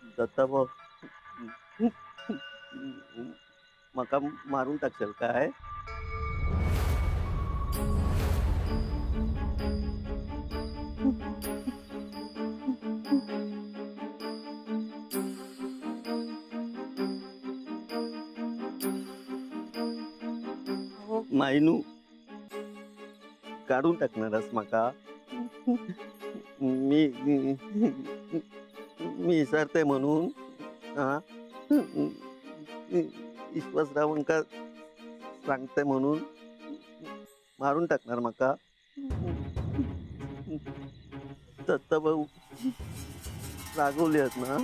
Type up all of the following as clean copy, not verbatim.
दत्ताभाऊ मका मारून टाकशील काय? मायनू काढून टाकणारस मका? मी विसरते म्हणून विश्वासरावांका सांगते म्हणून मारून टाकणार मका? दत्ताभाऊ रागवले आहेत ना?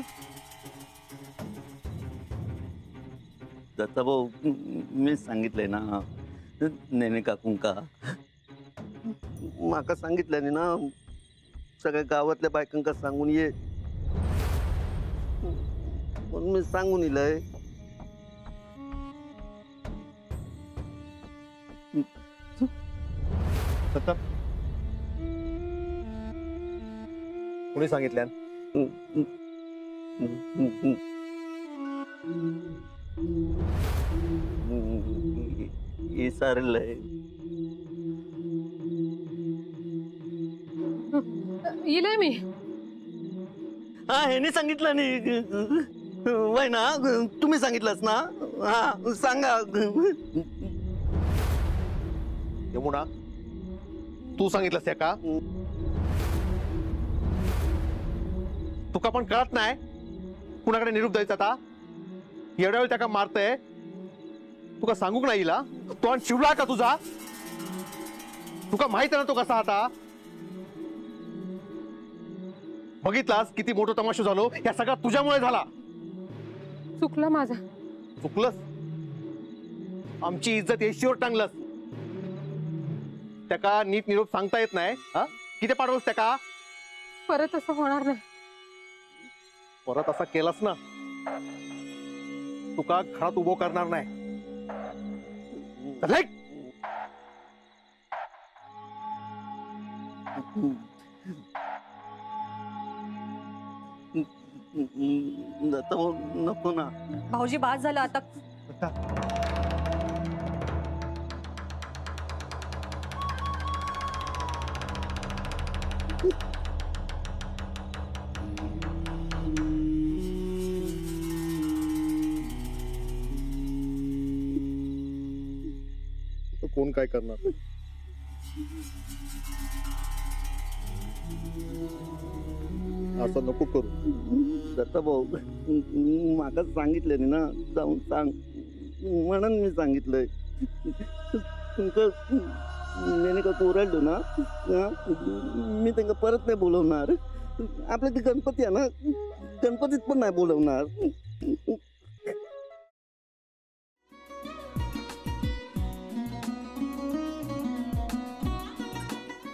दत्ताभाऊ मी सांगितलंय ना नेने काकूंका, माका सांगितल्याने ना सगळ्या गावातल्या बायकांका सांगून ये म्हणून मी सांगून इलय. कोणी सांगितल्या? विसरलंय. इले मी हा ह्याने सांगितलं नाही वय ना? तुम्ही सांगितलंच ना? हा सांगा. यमुना तू सांगितलंस त्या का? तुका पण कळत नाही कुणाकडे निरूप द्यायचा? आता एवढ्या वेळ त्या मारतय तुका सांगूक नाही इला? तो आणि शिवला का तुझा? तुका माहित आहे ना तो कसा? आता बघितलास किती मोठं तमाशा झालो? या सगळा तुझ्यामुळे झाला. चुकलं माझं. चुकलंस? आमची इज्जत येशीवर टांगलंस. त्याका नीट निरोप सांगता येत नाही? किती पाडवस त्याका? परत असं होणार नाही. परत असा केलास ना तुका घरात उभो करणार नाही. नको ना भाऊजी, बाद झालं आता. कोण काय करणार? असं नको करू. दत्ताभाऊ माका सांगितलं ना जाऊन सांग म्हणून मी सांगितलंय. तुमचं नेने का ओरडलो ना मी त्यांना परत नाही बोलवणार. आपल्या ते गणपती आहे ना, गणपतीत पण नाही बोलवणार.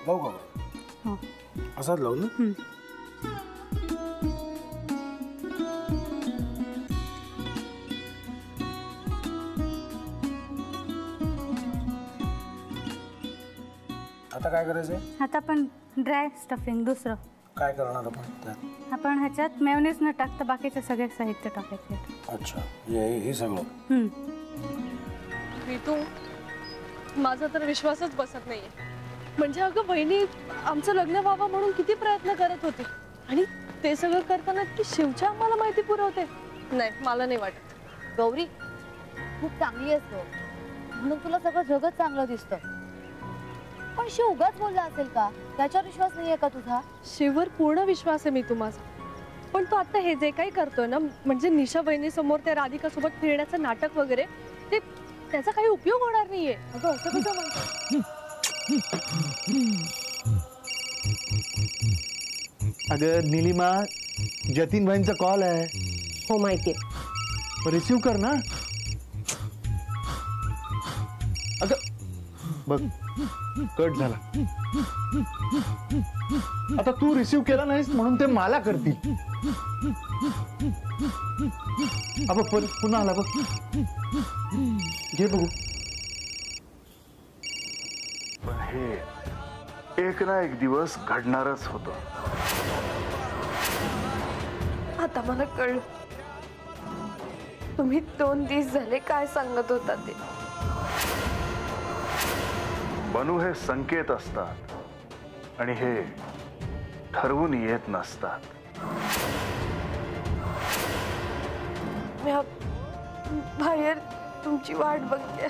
लावू का? असाच लावू ना? आता काय करायचंय? आता आपण ड्राय स्टफिंग दुसरं काय करणार आपण त्यात? आपण ह्याच्यात मेयोनीज न टाकता बाकीचे सगळे साहित्य टाकायचे. अच्छा, हे सगळं. ऋतू, माझा तर विश्वासच बसत नाहीये. म्हणजे अगं बहिणी आमचं लग्न व्हावं म्हणून किती प्रयत्न करत होती आणि ते सगळं करताना की शिवच्या आम्हाला माहिती पुरवते. नाही, मला नाही वाटत. गौरी खूप चांगली आहेस म्हणून तुला सगळं जगत चांगलं दिसतं. पण शिव उगाच बोलला असेल का? त्याच्यावर विश्वास नाहीये का तुझा? शिववर पूर्ण विश्वास आहे मी तुम्हाला. पण तो आता हे जे काही करतोय ना, म्हणजे निशा बहिणी समोर त्या राधिका सोबत फिरण्याचं नाटक वगैरे, ते त्याचा काही उपयोग होणार नाहीये. अगं असं कसं म्हणतो? अगं नीलिमा, जतीन भाईंचा कॉल आहे. हो माहितीये. रिसीव कर ना. अगं बघ कट झाला. आता तू रिसीव केला नाहीस म्हणून ते मला करतील. पुन्हा आला बघ. घे बघू. हे एक ना एक दिवस घडणारच होतं. आता मला कळलं तुम्ही 2 दिवस झाले काय सांगत होता ते. बनू हे संकेत असतात आणि हे ठरवून येत नसतात. मी बाहेर तुमची वाट बघते.